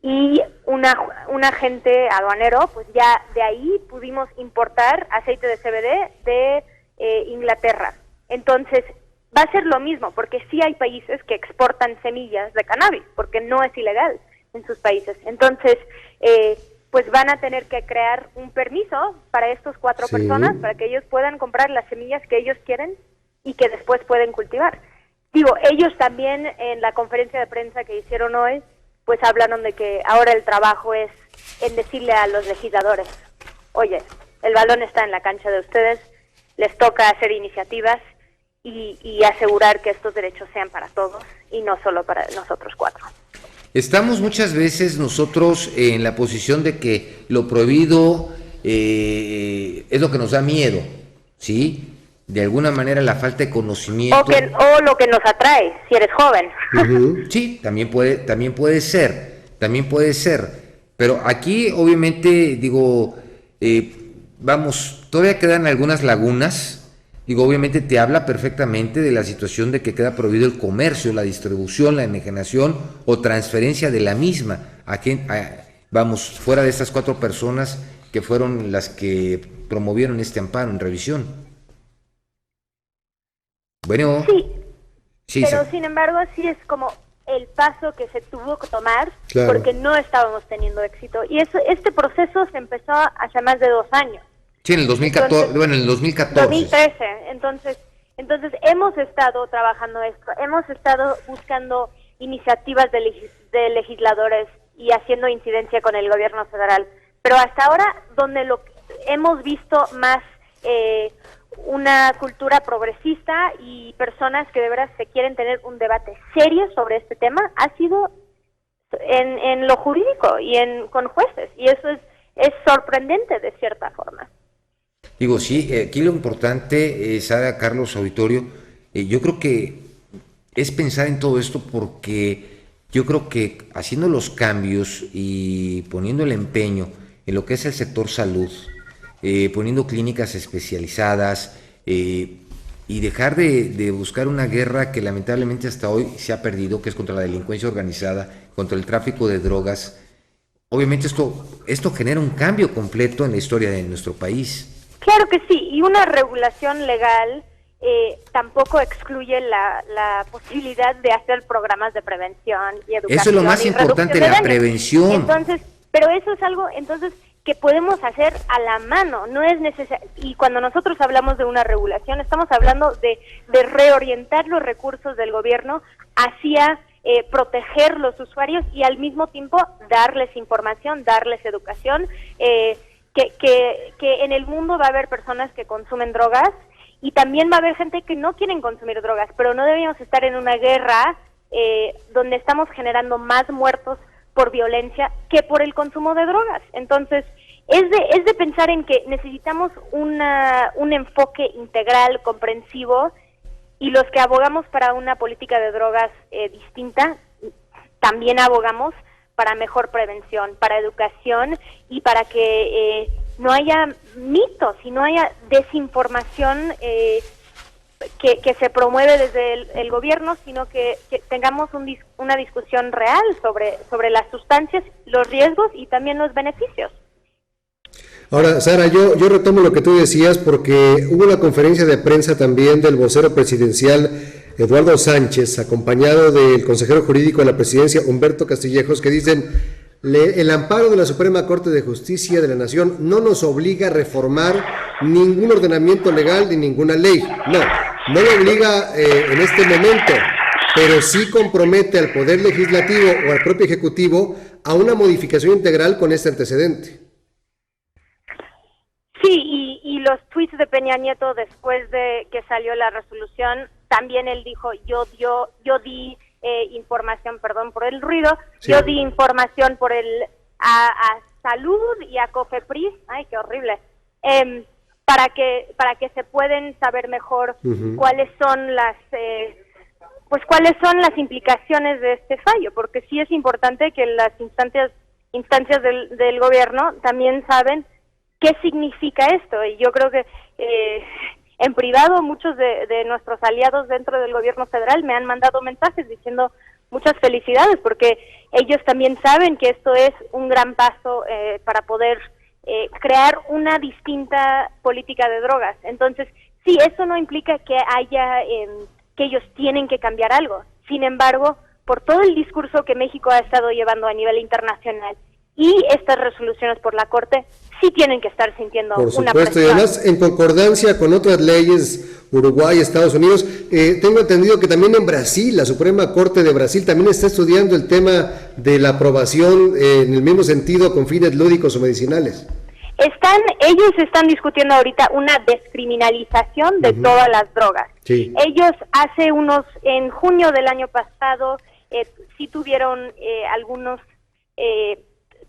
y un agente aduanero, pues ya de ahí pudimos importar aceite de CBD de Inglaterra. Entonces, va a ser lo mismo, porque sí hay países que exportan semillas de cannabis, porque no es ilegal en sus países. Entonces, pues van a tener que crear un permiso para estos 4 personas, para que ellos puedan comprar las semillas que ellos quieren y que después pueden cultivar. digo, ellos también en la conferencia de prensa que hicieron hoy, pues hablaron de que ahora el trabajo es en decirle a los legisladores, oye, el balón está en la cancha de ustedes, les toca hacer iniciativas y asegurar que estos derechos sean para todos y no solo para nosotros 4.
Estamos muchas veces nosotros en la posición de que lo prohibido es lo que nos da miedo, ¿sí? De alguna manera la falta de conocimiento.
O lo que nos atrae, si eres joven.
Uh-huh. Sí, también puede ser. Pero aquí, obviamente, digo, todavía quedan algunas lagunas. Digo, obviamente te habla perfectamente de la situación de que queda prohibido el comercio, la distribución, la enajenación o transferencia de la misma. Fuera de estas 4 personas que fueron las que promovieron este amparo en revisión. Bueno. Sí,
pero sin embargo sí es como el paso que se tuvo que tomar, claro, porque no estábamos teniendo éxito. Y este proceso se empezó hace más de 2 años.
Sí, en el 2014, entonces, bueno, en el 2014.
2013, entonces hemos estado trabajando esto, hemos estado buscando iniciativas de legisladores y haciendo incidencia con el gobierno federal, pero hasta ahora donde hemos visto más una cultura progresista y personas que de veras se quieren tener un debate serio sobre este tema ha sido en lo jurídico y con jueces, y eso es sorprendente de cierta forma.
Digo, sí, aquí lo importante, Sara, Carlos, auditorio, yo creo que es pensar en todo esto, porque yo creo que haciendo los cambios y poniendo el empeño en lo que es el sector salud, poniendo clínicas especializadas y dejar de buscar una guerra que lamentablemente hasta hoy se ha perdido, que es contra la delincuencia organizada, contra el tráfico de drogas. Obviamente esto genera un cambio completo en la historia de nuestro país.
Claro que sí, y una regulación legal tampoco excluye la posibilidad de hacer programas de prevención y educación.
Eso es lo más importante, la prevención.
Entonces, pero eso es algo que podemos hacer a la mano, no es necesario. Y cuando nosotros hablamos de una regulación, estamos hablando de reorientar los recursos del gobierno hacia proteger los usuarios y al mismo tiempo darles información, darles educación, que en el mundo va a haber personas que consumen drogas y también va a haber gente que no quieren consumir drogas, pero no deberíamos estar en una guerra donde estamos generando más muertos por violencia que por el consumo de drogas. Entonces, es de pensar en que necesitamos un enfoque integral, comprensivo, y los que abogamos para una política de drogas distinta, también abogamos para mejor prevención, para educación y para que no haya mitos y no haya desinformación que se promueve desde el gobierno, sino que tengamos una discusión real sobre las sustancias, los riesgos y también los beneficios.
Ahora, Sara, yo retomo lo que tú decías, porque hubo una conferencia de prensa también del vocero presidencial Eduardo Sánchez, acompañado del consejero jurídico de la presidencia Humberto Castillejos, que dicen: el amparo de la Suprema Corte de Justicia de la Nación no nos obliga a reformar ningún ordenamiento legal ni ninguna ley. No lo obliga en este momento, pero sí compromete al Poder Legislativo o al propio Ejecutivo a una modificación integral con este antecedente.
Sí, y los tweets de Peña Nieto después de que salió la resolución, también él dijo, yo di información, perdón por el ruido, sí. Yo di información a Salud y a COFEPRIS, ay, qué horrible, para que se pueden saber mejor cuáles son las implicaciones de este fallo, porque sí es importante que las instancias del gobierno también saben qué significa esto, y yo creo que en privado muchos de nuestros aliados dentro del gobierno federal me han mandado mensajes diciendo muchas felicidades, porque ellos también saben que esto es un gran paso para poder crear una distinta política de drogas. Entonces, sí, eso no implica que que ellos tienen que cambiar algo. Sin embargo, por todo el discurso que México ha estado llevando a nivel internacional y estas resoluciones por la Corte, sí tienen que estar sintiendo
por
una
supuesto,
presión.
Y además en concordancia con otras leyes Uruguay, Estados Unidos. Tengo entendido que también en Brasil, la Suprema Corte de Brasil también está estudiando el tema de la aprobación en el mismo sentido con fines lúdicos o medicinales.
Ellos están discutiendo ahorita una descriminalización de todas las drogas.
Sí.
Ellos en junio del año pasado, sí tuvieron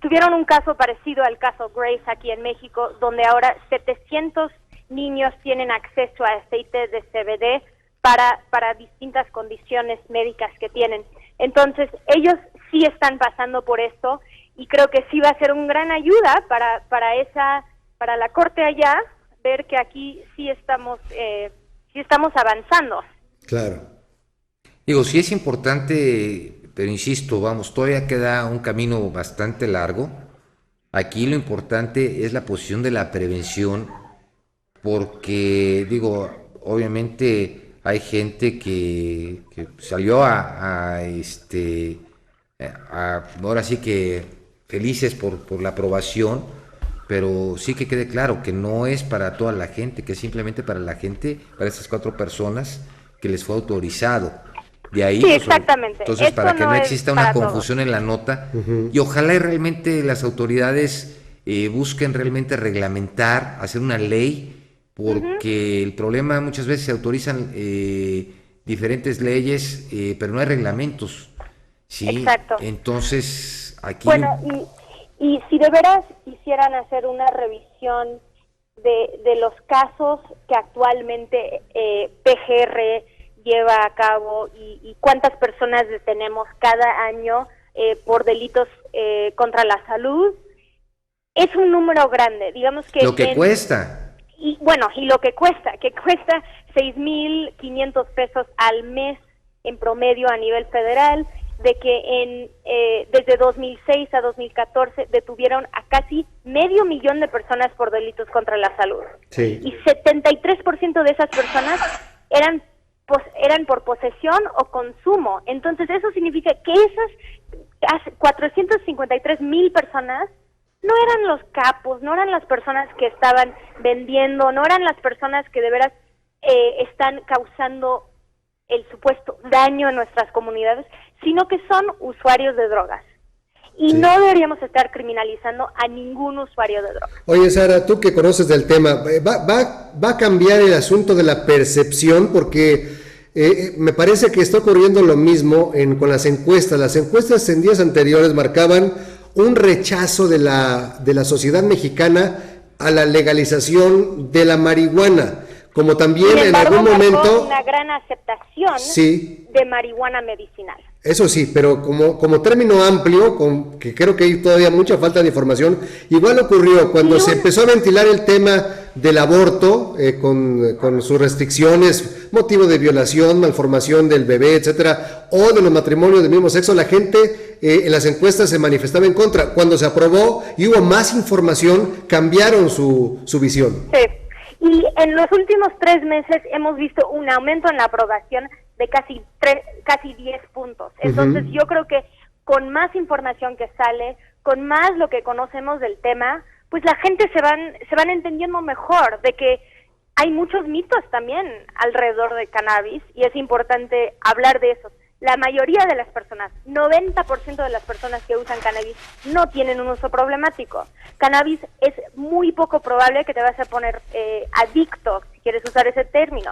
tuvieron un caso parecido al caso Grace aquí en México, donde ahora 700 niños tienen acceso a aceite de CBD para distintas condiciones médicas que tienen. Entonces, ellos sí están pasando por esto, y creo que sí va a ser una gran ayuda para la corte allá, ver que aquí sí estamos avanzando.
Claro.
Digo, sí es importante, pero insisto, todavía queda un camino bastante largo. Aquí lo importante es la posición de la prevención, porque, digo, obviamente hay gente que salió ahora sí que felices por la aprobación, pero sí que quede claro que no es para toda la gente, que es simplemente para estas 4 personas que les fue autorizado. De ahí,
sí, exactamente.
Entonces,
esto
para que no exista una
todos.
confusión en la nota, y ojalá realmente las autoridades busquen realmente reglamentar, hacer una ley, porque el problema muchas veces se autorizan diferentes leyes, pero no hay reglamentos. Sí,
exacto.
Entonces aquí.
Bueno, y si de veras quisieran hacer una revisión de los casos que actualmente PGR lleva a cabo y cuántas personas detenemos cada año por delitos contra la salud, es un número grande. Digamos que
lo que cuesta.
Y bueno, y lo que cuesta 6,500 pesos al mes en promedio a nivel federal, de que desde 2006 a 2014 detuvieron a casi 500,000 de personas por delitos contra la salud.
Sí.
Y 73% de esas personas eran por posesión o consumo. Entonces eso significa que esas 453,000 personas no eran los capos, no eran las personas que estaban vendiendo, no eran las personas que de veras están causando el supuesto daño en nuestras comunidades, sino que son usuarios de drogas. Y
sí.
No deberíamos estar criminalizando a ningún usuario de drogas.
Oye, Sara, tú que conoces del tema, ¿va a cambiar el asunto de la percepción? Porque me parece que está ocurriendo lo mismo con las encuestas. Las encuestas en días anteriores marcaban un rechazo de la sociedad mexicana a la legalización de la marihuana, como también
Sin embargo,
en algún momento
una gran aceptación
sí,
de marihuana medicinal.
Eso sí, pero como término amplio, que creo que hay todavía mucha falta de información, igual ocurrió cuando se empezó a ventilar el tema del aborto, con sus restricciones, motivo de violación, malformación del bebé, etcétera, o de los matrimonios del mismo sexo, la gente en las encuestas se manifestaba en contra. Cuando se aprobó y hubo más información, cambiaron su visión.
Sí, y en los últimos 3 meses hemos visto un aumento en la aprobación de casi 10 puntos. Entonces yo creo que con más información que sale, con más lo que conocemos del tema, pues la gente se van entendiendo mejor de que hay muchos mitos también alrededor de cannabis, y es importante hablar de eso. La mayoría de las personas, 90% de las personas que usan cannabis no tienen un uso problemático. Cannabis es muy poco probable que te vas a poner adicto, si quieres usar ese término.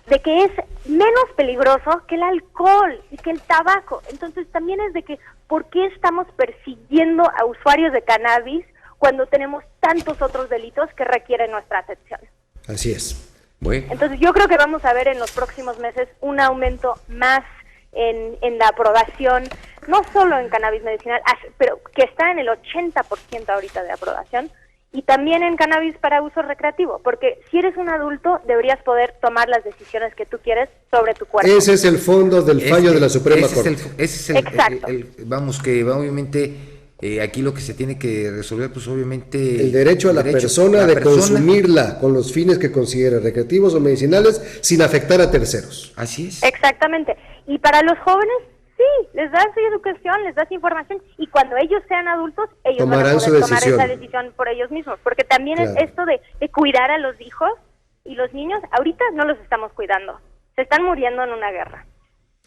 De que es menos peligroso que el alcohol y que el tabaco. Entonces también es de que, ¿por qué estamos persiguiendo a usuarios de cannabis cuando tenemos tantos otros delitos que requieren nuestra atención?
Así es.
Bueno.
Entonces yo creo que vamos a ver en los próximos meses un aumento más en la aprobación, no solo en cannabis medicinal, pero que está en el 80% ahorita de aprobación, y también en cannabis para uso recreativo, porque si eres un adulto deberías poder tomar las decisiones que tú quieres sobre tu cuerpo.
Ese es el fondo del fallo de la Suprema Corte.
Exacto.
Obviamente aquí lo que se tiene que resolver, pues obviamente
el derecho a la persona de consumirla con los fines que considere recreativos o medicinales sin afectar a terceros.
Así es.
Exactamente. Y para los jóvenes, sí, les das educación, les das información, y cuando ellos sean adultos, ellos
tomarán
van a poder
su
tomar
decisión.
esa decisión por ellos mismos, porque también
Claro.
es esto de cuidar a los hijos, y los niños ahorita no los estamos cuidando, se están muriendo en una guerra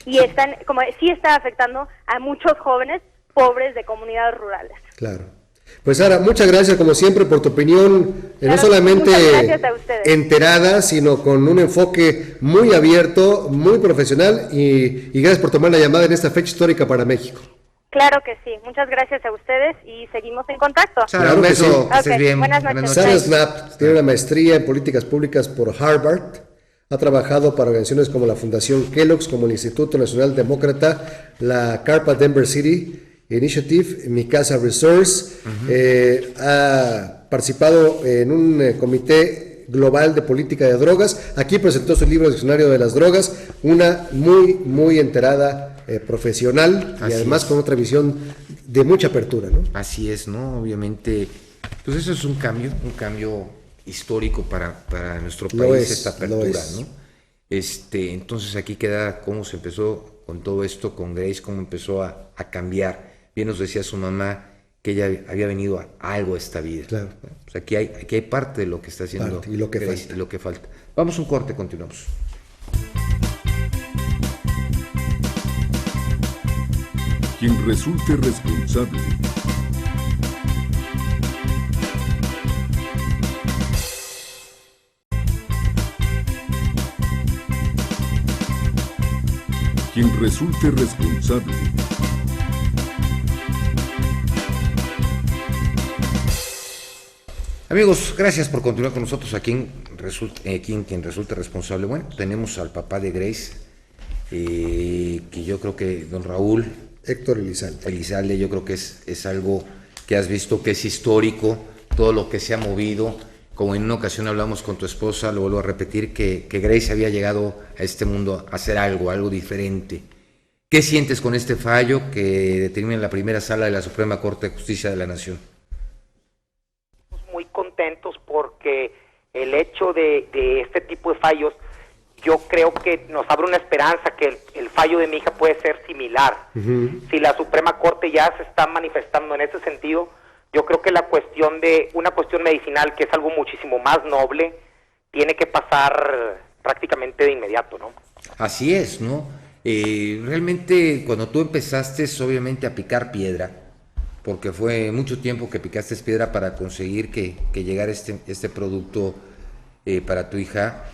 y están, como sí está afectando a muchos jóvenes pobres de comunidades rurales.
Claro. Pues Sara, muchas gracias como siempre por tu opinión,
Claro,
no solamente
gracias a ustedes.
enterada, sino con un enfoque muy abierto, muy profesional y gracias por tomar la llamada en esta fecha histórica para México.
Claro que sí, muchas gracias a ustedes y seguimos en contacto.
Sara,
Claro
un
que
beso,
sí.
que estés
Ok,
bien.
buenas noches.
Sara Snap tiene una maestría en políticas públicas por Harvard, ha trabajado para organizaciones como la Fundación Kellogg's, como el Instituto Nacional Demócrata, la CARPA Denver City Initiative, Mi Casa Resource, ha participado en un comité global de política de drogas. Aquí presentó su libro Diccionario de las Drogas, una muy enterada profesional y
Así
además
es.
con otra visión de mucha apertura, ¿no?
Así es, ¿no? Obviamente, pues eso es un cambio histórico para nuestro
Lo
país,
es,
esta apertura,
lo es.
¿no? Entonces aquí queda cómo se empezó con todo esto, con Grace, cómo empezó a cambiar. Bien nos decía su mamá que ella había venido a algo a esta vida.
Claro.
Pues aquí hay parte de lo que está haciendo
Parte, y lo que
Grace,
falta.
y lo que falta. Vamos a un corte, continuamos.
Quien resulte responsable. Quien resulte responsable.
Amigos, gracias por continuar con nosotros aquí en quien resulte responsable. Bueno, tenemos al papá de Grace, que yo creo que don Raúl
Héctor Elizalde.
yo creo que es algo que has visto que es histórico, todo lo que se ha movido. Como en una ocasión hablamos con tu esposa, lo vuelvo a repetir, que Grace había llegado a este mundo a hacer algo diferente. ¿Qué sientes con este fallo que determina la primera sala de la Suprema Corte de Justicia de la Nación?
Muy contentos porque el hecho de este tipo de fallos, yo creo que nos abre una esperanza que el fallo de mi hija puede ser similar. Si la Suprema Corte ya se está manifestando en ese sentido, yo creo que una cuestión medicinal, que es algo muchísimo más noble, tiene que pasar prácticamente de inmediato, ¿no?
Así es, ¿no? Realmente cuando tú empezaste obviamente a picar piedra, porque fue mucho tiempo que picaste piedra para conseguir que llegara este producto para tu hija,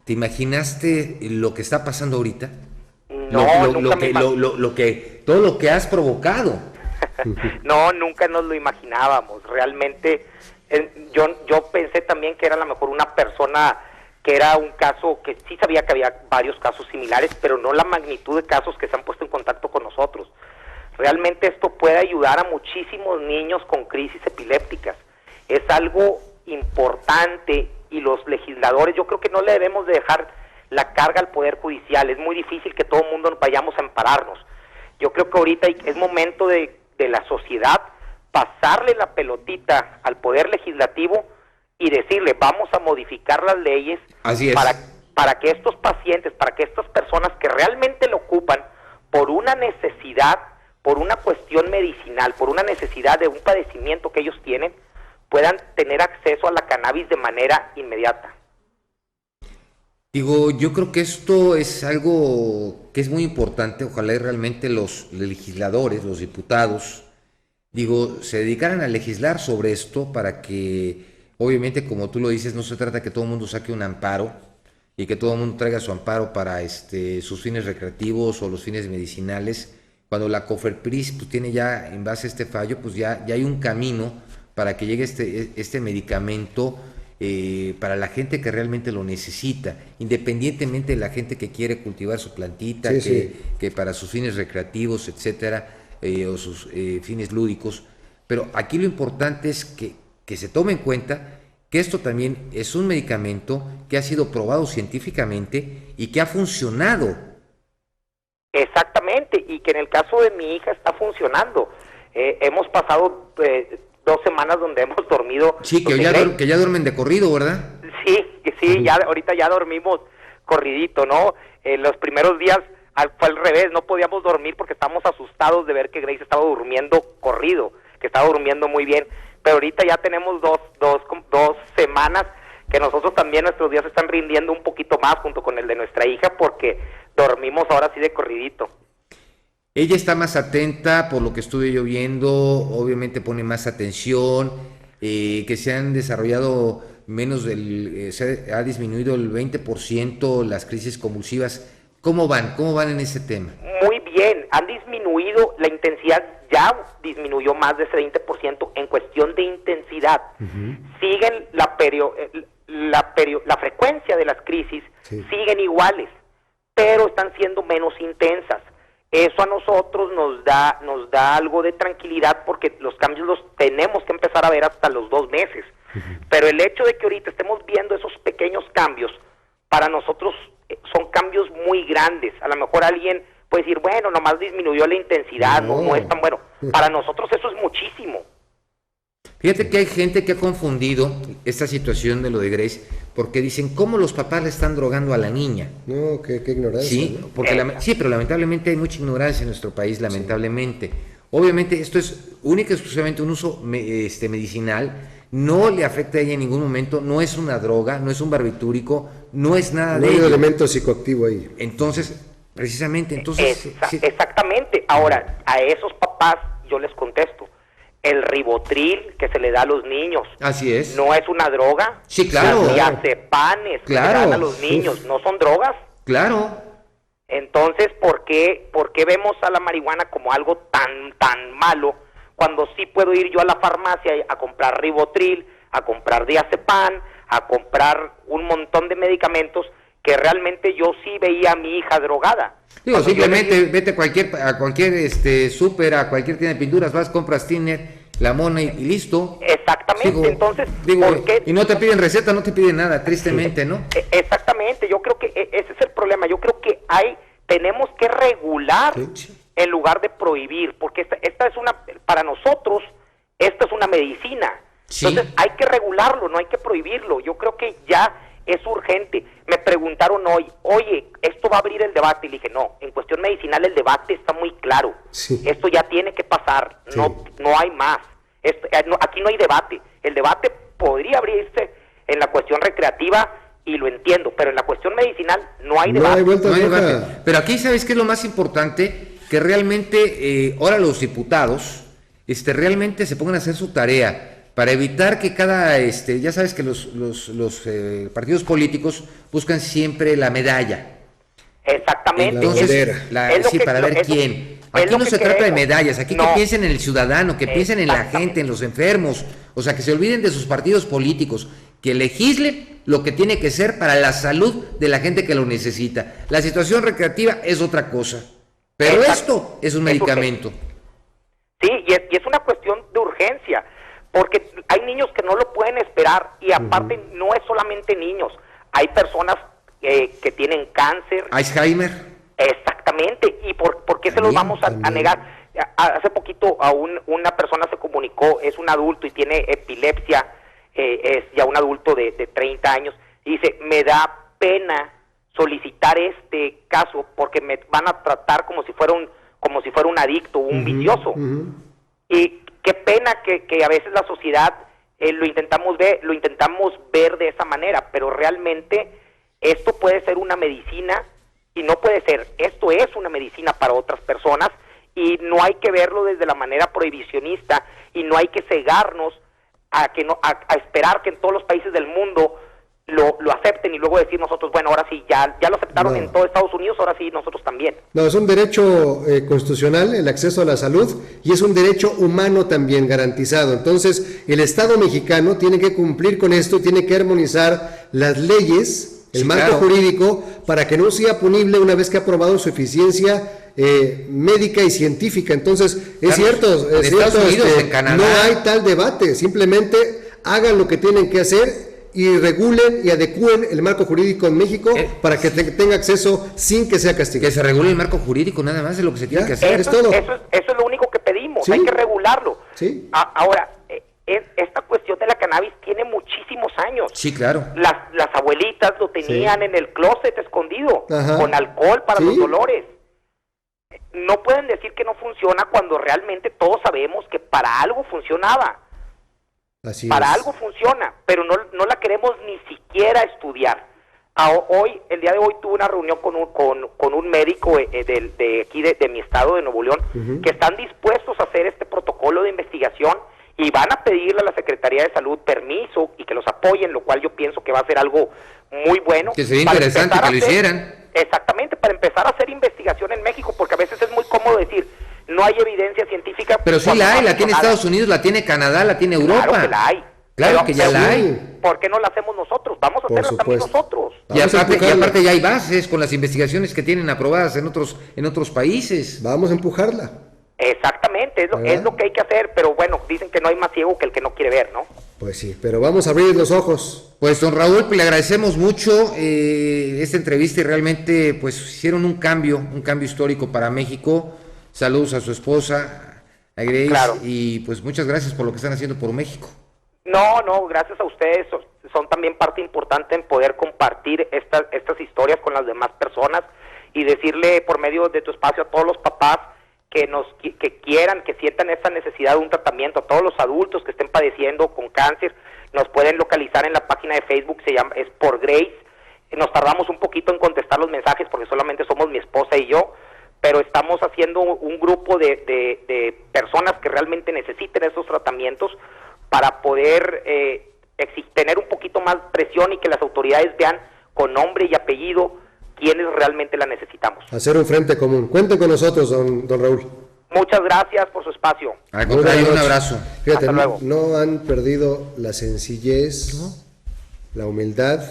¿te imaginaste lo que está pasando ahorita?
No,
todo lo que has provocado.
No, nunca nos lo imaginábamos. Realmente yo pensé también que era a lo mejor una persona que era un caso que sí sabía que había varios casos similares, pero no la magnitud de casos que se han puesto en contacto con nosotros. Realmente esto puede ayudar a muchísimos niños con crisis epilépticas. Es algo importante y los legisladores, yo creo que no le debemos de dejar la carga al Poder Judicial. Es muy difícil que todo el mundo vayamos a ampararnos. Yo creo que ahorita es momento de la sociedad pasarle la pelotita al Poder Legislativo y decirle, vamos a modificar las leyes para que estos pacientes, para que estas personas que realmente lo ocupan por una necesidad, por una cuestión medicinal, por una necesidad de un padecimiento que ellos tienen, puedan tener acceso a la cannabis de manera inmediata.
Digo, yo creo que esto es algo que es muy importante. Ojalá y realmente los legisladores, los diputados, se dedicaran a legislar sobre esto para que, obviamente, como tú lo dices, no se trata que todo el mundo saque un amparo y que todo el mundo traiga su amparo para sus fines recreativos o los fines medicinales. Cuando la COFEPRIS pues, tiene ya, en base a este fallo, pues ya hay un camino para que llegue este medicamento para la gente que realmente lo necesita, independientemente de la gente que quiere cultivar su plantita, que para sus fines recreativos, etcétera, o sus fines lúdicos. Pero aquí lo importante es que se tome en cuenta que esto también es un medicamento que ha sido probado científicamente y que ha funcionado.
Exactamente, y que en el caso de mi hija está funcionando. Hemos pasado 2 semanas donde hemos dormido.
Sí, que ya duermen de corrido, ¿verdad?
Sí, ya ahorita ya dormimos corridito, ¿no? Los primeros días fue al revés, no podíamos dormir porque estábamos asustados de ver que Grace estaba durmiendo corrido, que estaba durmiendo muy bien, pero ahorita ya tenemos dos semanas que nosotros también nuestros días están rindiendo un poquito más junto con el de nuestra hija, porque dormimos ahora sí de corridito.
Ella está más atenta, por lo que estuve yo viendo, obviamente pone más atención, que se han desarrollado menos se ha disminuido el 20% las crisis convulsivas. ¿Cómo van? ¿Cómo van en ese tema?
Muy bien, han disminuido, la intensidad ya disminuyó más de ese 20% en cuestión de intensidad. Siguen la frecuencia de las crisis, siguen iguales, pero están siendo menos intensas. Eso a nosotros nos da algo de tranquilidad, porque los cambios los tenemos que empezar a ver hasta los 2 meses. Pero el hecho de que ahorita estemos viendo esos pequeños cambios, para nosotros son cambios muy grandes. A lo mejor alguien puede decir, bueno, nomás disminuyó la intensidad, no es tan bueno. Para nosotros eso es muchísimo.
Fíjate que hay gente que ha confundido esta situación de lo de Grace, porque dicen, ¿cómo los papás le están drogando a la niña?
No, qué ignorancia.
Sí,
¿no?
porque sí, pero lamentablemente hay mucha ignorancia en nuestro país, lamentablemente. Obviamente esto es única y exclusivamente un uso medicinal, no le afecta a ella en ningún momento, no es una droga, no es un barbitúrico, no es nada de ello.
No hay elemento psicoactivo ahí.
Entonces, precisamente,
Exactamente. Ahora, a esos papás yo les contesto, el ribotril que se le da a los niños.
Así es.
¿No es una droga?
Sí, claro.
Las diazepanes que se dan a los niños, ¿no son drogas?
Claro.
Entonces, ¿por qué vemos a la marihuana como algo tan malo, cuando sí puedo ir yo a la farmacia a comprar ribotril, a comprar diazepam, a comprar un montón de medicamentos que realmente yo sí veía a mi hija drogada?
Digo, simplemente vete a cualquier súper, a cualquier tienda de pinturas, vas, compras thinner, la mona y listo.
Exactamente. Entonces,
¿por qué? Y no te piden receta, no te piden nada, tristemente, ¿no?
Exactamente, yo creo que ese es el problema. Yo creo que tenemos que regular en lugar de prohibir, porque esta es para nosotros, esta es una medicina. Sí. Entonces hay que regularlo, no hay que prohibirlo. Yo creo que ya es urgente. Me preguntaron hoy, oye, ¿esto va a abrir el debate? Y le dije, no, en cuestión medicinal el debate está muy claro. Sí. Esto ya tiene que pasar, sí. no hay más. Aquí no hay debate. El debate podría abrirse en la cuestión recreativa, y lo entiendo, pero en la cuestión medicinal no hay debate.
No hay debate. Pero aquí, ¿sabes qué es lo más importante? Que realmente ahora los diputados realmente se pongan a hacer su tarea para evitar que ya sabes que los partidos políticos buscan siempre la medalla.
Exactamente.
Entonces, para ver quién. Aquí no se trata de medallas, aquí que piensen en el ciudadano, que piensen en la gente, en los enfermos, o sea, que se olviden de sus partidos políticos, que legislen lo que tiene que ser para la salud de la gente que lo necesita. La situación recreativa es otra cosa, pero esto es un medicamento.
Sí, y es una cuestión de urgencia, porque hay niños que no lo pueden esperar, y aparte no es solamente niños, hay personas que tienen cáncer.
Alzheimer.
Exactamente, ¿y por qué se los vamos a negar? Hace poquito una persona se comunicó, es un adulto y tiene epilepsia, es ya un adulto de 30 años, y dice, me da pena solicitar este caso porque me van a tratar como si fuera un adicto, un vicioso. Y qué pena que a veces la sociedad lo intentamos ver de esa manera, pero realmente esto puede ser una medicina. Y no puede ser, esto es una medicina para otras personas, y no hay que verlo desde la manera prohibicionista, y no hay que cegarnos a esperar que en todos los países del mundo lo acepten y luego decir nosotros, bueno, ahora sí, ya lo aceptaron en todo Estados Unidos, ahora sí, nosotros también.
No, es un derecho constitucional el acceso a la salud, y es un derecho humano también garantizado. Entonces, el Estado mexicano tiene que cumplir con esto, tiene que armonizar las leyes, el marco jurídico, para que no sea punible una vez que ha probado su eficiencia médica y científica. Entonces, es cierto,
en Canadá,
no hay tal debate, simplemente hagan lo que tienen que hacer y regulen y adecúen el marco jurídico en México para que tenga acceso sin que sea castigado.
Que se regule el marco jurídico, nada más es lo que se tiene que hacer.
Eso es lo único que pedimos, ¿sí? Hay que regularlo.
¿Sí?
Ahora, esta cuestión de la cannabis tiene muchísimos años.
Sí, claro.
Las abuelitas lo tenían en el closet escondido, con alcohol para los dolores. No pueden decir que no funciona cuando realmente todos sabemos que para algo funcionaba.
Así
para
es.
algo funciona, pero no la queremos ni siquiera estudiar. El día de hoy tuve una reunión con un médico de aquí de mi estado, de Nuevo León, que están dispuestos a hacer este protocolo de investigación y van a pedirle a la Secretaría de Salud permiso y que los apoyen, lo cual yo pienso que va a ser algo muy bueno.
Que sería interesante que lo hicieran.
Exactamente, para empezar a hacer investigación en México, porque a veces es muy cómodo decir, no hay evidencia científica.
Pero sí la hay, la tiene Estados Unidos, la tiene Canadá, la tiene Europa.
Claro que la hay.
Claro que ya la hay.
¿Por qué no la hacemos nosotros? Vamos a hacerla también nosotros.
Y aparte ya hay bases con las investigaciones que tienen aprobadas en otros países.
Vamos a empujarla.
Exactamente, es lo que hay que hacer, pero bueno, dicen que no hay más ciego que el que no quiere ver, ¿no?
Pues sí, pero vamos a abrir los ojos.
Pues don Raúl, le agradecemos mucho esta entrevista y realmente pues hicieron un cambio histórico para México. Saludos a su esposa, a Grace,
claro.
Y pues muchas gracias por lo que están haciendo por México.
No, gracias a ustedes, son también parte importante en poder compartir estas historias con las demás personas y decirle por medio de tu espacio a todos los papás que quieran, que sientan esa necesidad de un tratamiento, a todos los adultos que estén padeciendo con cáncer, nos pueden localizar en la página de Facebook, es por Grace. Nos tardamos un poquito en contestar los mensajes porque solamente somos mi esposa y yo, pero estamos haciendo un grupo de personas que realmente necesiten esos tratamientos para poder tener un poquito más presión y que las autoridades vean con nombre y apellido quienes realmente la necesitamos.
Hacer un frente común. Cuenten con nosotros, don Raúl.
Muchas gracias por su espacio.
Al contrario, un abrazo.
Fíjate,
Hasta luego.
No han perdido la sencillez, la humildad,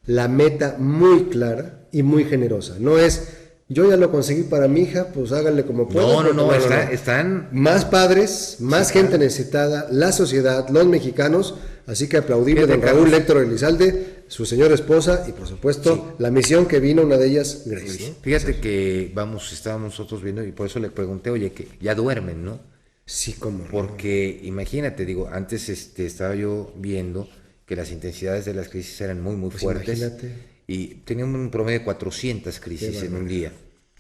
la meta muy clara y muy generosa. No es, yo ya lo conseguí para mi hija, pues háganle como puedan.
No, están...
Más padres, más gente necesitada, la sociedad, los mexicanos, así que aplaudimos a don Raúl Héctor Elizalde, su señora esposa y por supuesto la misión que vino, una de ellas, Grace.
Fíjate que estábamos nosotros viendo y por eso le pregunté, oye, que ya duermen, ¿no?
Sí, como.
Porque imagínate, antes estaba yo viendo que las intensidades de las crisis eran muy fuertes. Imagínate. Y teníamos un promedio de 400 crisis en un día.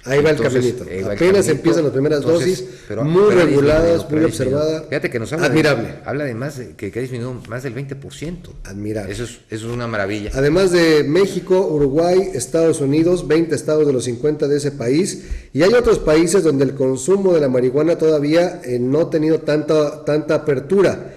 Ahí va el caminito. Apenas empiezan las primeras dosis, muy reguladas, muy observadas.
Fíjate que nos habla
admirable.
Habla además de que ha disminuido más del 20%.
Admirable.
Eso es una maravilla.
Además de México, Uruguay, Estados Unidos, 20 estados de los 50 de ese país. Y hay otros países donde el consumo de la marihuana todavía no ha tenido tanta apertura.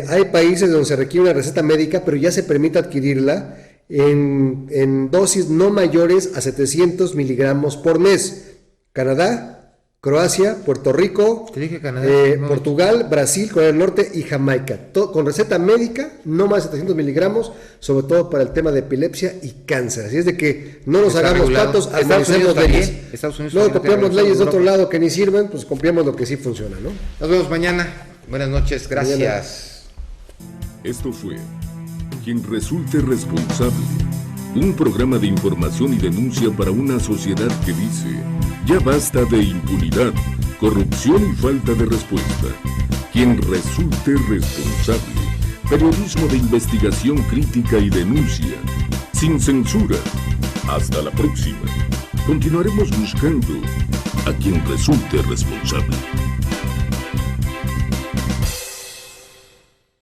Hay países donde se requiere una receta médica, pero ya se permite adquirirla en dosis no mayores a 700 miligramos por mes. Canadá, Croacia, Puerto Rico, Portugal, Brasil, Corea del Norte y Jamaica. Con receta médica, no más de 700 miligramos, sobre todo para el tema de epilepsia y cáncer. Así es de que no nos hagamos patos, armonicemos leyes. No copiamos leyes de otro lado que ni sirven, pues copiamos lo que sí funciona, ¿no?
Nos vemos mañana. Buenas noches, gracias.
Esto fue Quien Resulte Responsable, un programa de información y denuncia para una sociedad que dice: ya basta de impunidad, corrupción y falta de respuesta. Quien resulte responsable, periodismo de investigación crítica y denuncia, sin censura. Hasta la próxima. Continuaremos buscando a quien resulte responsable.